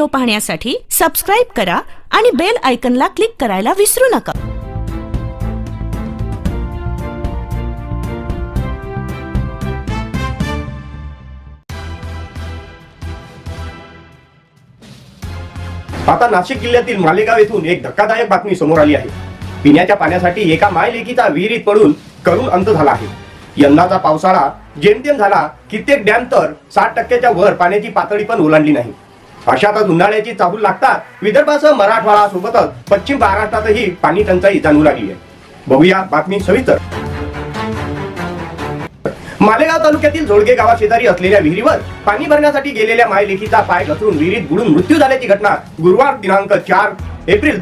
पाहण्यासाठी सबस्क्राईब करा आणि बेल आयकनला क्लिक करायला विसरू नका. आता नाशिक जिल्ह्यातील मालेगाव येथून एक धक्कादायक बातमी समोर आली आहे. पिण्याच्या पाण्यासाठी एका मायलेकीचा विहिरीत पडून करून अंत झाला आहे. यंदाचा पावसाळा जेमतेम झाला. कित्येक डॅम तर 60% वर पाण्याची पातळी पण ओलांडली नाही. अशातच उन्हाळ्याची चाहूल लागतात विदर्भासह मराठवाडा सोबतच पश्चिम महाराष्ट्रातही पाणी टंचाई जाणवू लागली आहे. बघूया बातमी सविस्तर. मालेगाव तालुक्यातील झोडगे गावा शेजारी असलेल्या विहिरीवर पाणी भरण्यासाठी गेलेल्या मायलेकीचा पाय घसरून विहिरीत बुडून मृत्यू झाल्याची घटना गुरुवार दिनांक 4 एप्रिल